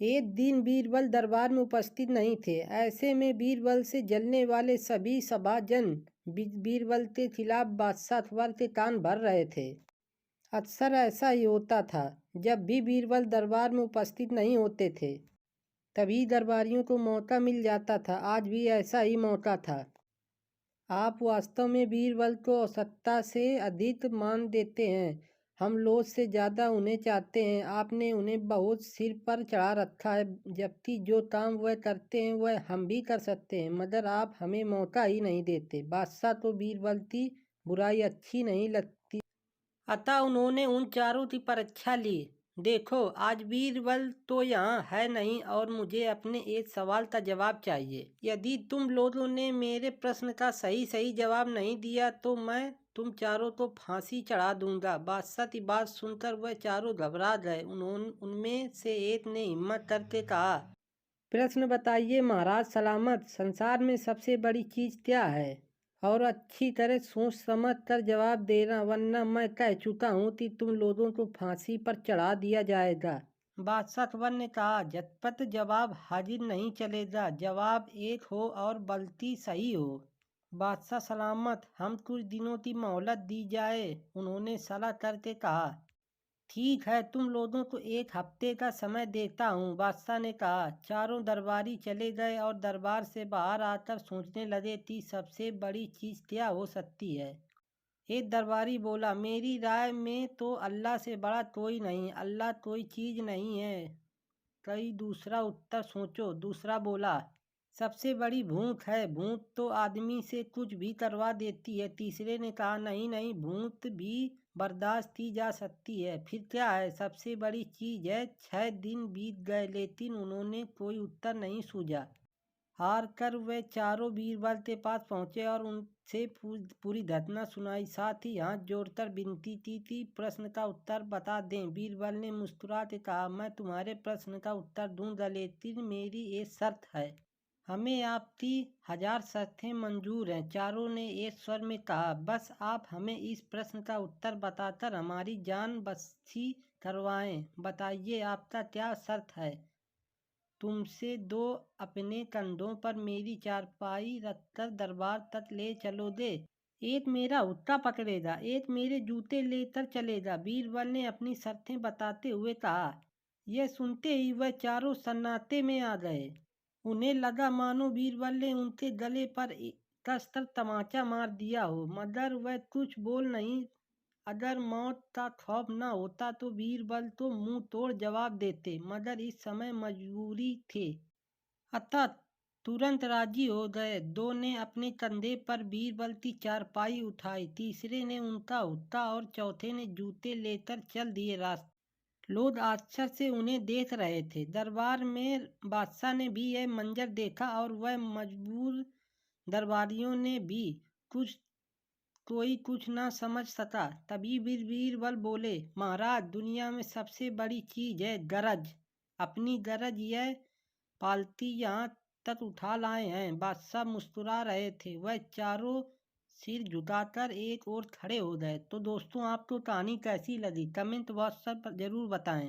एक दिन बीरबल दरबार में उपस्थित नहीं थे। ऐसे में बीरबल से जलने वाले सभी सभाजन बीरबल के खिलाफ बादशाह अकबर के कान भर रहे थे। अक्सर ऐसा ही होता था, जब भी बीरबल दरबार में उपस्थित नहीं होते थे तभी दरबारियों को मौका मिल जाता था। आज भी ऐसा ही मौका था। आप वास्तव में बीरबल को सत्ता से अधिक मान देते हैं। हम लोग से ज़्यादा उन्हें चाहते हैं। आपने उन्हें बहुत सिर पर चढ़ा रखा है, जबकि जो काम वह करते हैं वह हम भी कर सकते हैं, मगर आप हमें मौका ही नहीं देते। बादशाह को बीरबल की बुराई अच्छी नहीं लगती, अतः उन्होंने उन चारों की परीक्षा ली। देखो, आज बीरबल तो यहाँ है नहीं और मुझे अपने एक सवाल का जवाब चाहिए। यदि तुम लोगों ने मेरे प्रश्न का सही जवाब नहीं दिया तो मैं तुम चारों को फांसी चढ़ा दूंगा। बादशाह की बात सुनकर वह चारों घबरा गए। उनमें से एक ने हिम्मत करके कहा, प्रश्न बताइए महाराज सलामत। संसार में सबसे बड़ी चीज़ क्या है? और अच्छी तरह सोच समझ कर जवाब देना, वरना मैं कह चुका हूँ कि तुम लोगों को फांसी पर चढ़ा दिया जाएगा। बादशाह अकबर ने कहा, झटपट जवाब हाजिर नहीं चलेगा। जवाब एक हो और गलती सही हो। बादशाह सलामत, हम कुछ दिनों की मोहलत दी जाए, उन्होंने सलाह करके कहा। ठीक है, तुम लोगों को एक हफ्ते का समय देता हूँ, बादशाह ने कहा। चारों दरबारी चले गए और दरबार से बाहर आकर सोचने लगे कि सबसे बड़ी चीज़ क्या हो सकती है। एक दरबारी बोला, मेरी राय में तो अल्लाह से बड़ा कोई नहीं, अल्लाह कोई चीज़ नहीं है। कई दूसरा उत्तर सोचो। दूसरा बोला, सबसे बड़ी भूख है, भूख तो आदमी से कुछ भी करवा देती है। तीसरे ने कहा, नहीं, भूख भी बर्दाश्त की जा सकती है। फिर क्या है? सबसे बड़ी चीज़ है। 6 दिन बीत गए लेकिन उन्होंने कोई उत्तर नहीं सूझा। हार कर वे चारों बीरबल के पास पहुंचे और उनसे पूरी घटना सुनाई। साथ ही हाथ जोड़कर विनती की थी, प्रश्न का उत्तर बता दें। बीरबल ने मुस्कुरा के कहा, मैं तुम्हारे प्रश्न का उत्तर दूंगा, लेकिन मेरी एक शर्त है। हमें आपकी 1000 शर्तें मंजूर हैं, चारों ने एक स्वर में कहा। बस आप हमें इस प्रश्न का उत्तर बताकर हमारी जान बख्शी करवाएं। बताइए, आपका क्या शर्त है? तुमसे दो अपने कंधों पर मेरी चारपाई रखकर दरबार तक ले चलोगे। एक मेरा हुक्का पकड़ेगा, एक मेरे जूते लेकर चलेगा। बीरबल ने अपनी शर्तें बताते हुए कहा। यह सुनते ही वह चारों सन्नाटे में आ गए। उन्हें लगा मानो बीरबल ने उनके गले पर कसकर तमाचा मार दिया हो, मगर वह कुछ बोल नहीं। अगर मौत का खौफ न होता तो बीरबल तो मुंह तोड़ जवाब देते, मगर इस समय मजबूरी थे, अतः तुरंत राजी हो गए। दो ने अपने कंधे पर बीरबल की चारपाई उठाई, तीसरे ने उनका हुक्का और चौथे ने जूते लेकर चल दिए रास्ते। लोग आश्चर्य से उन्हें देख रहे थे। दरबार में बादशाह ने भी यह मंजर देखा और वह मजबूर दरबारियों ने भी कोई कुछ ना समझ सका। तभी बीरबल बोले, महाराज, दुनिया में सबसे बड़ी चीज है गरज। अपनी गरज यह पालती यहाँ तक उठा लाए हैं। बादशाह मुस्कुरा रहे थे। वह चारों सिर झुकाकर एक ओर खड़े हो गए। तो दोस्तों, आपको कहानी कैसी लगी कमेंट बॉक्स पर जरूर बताएं।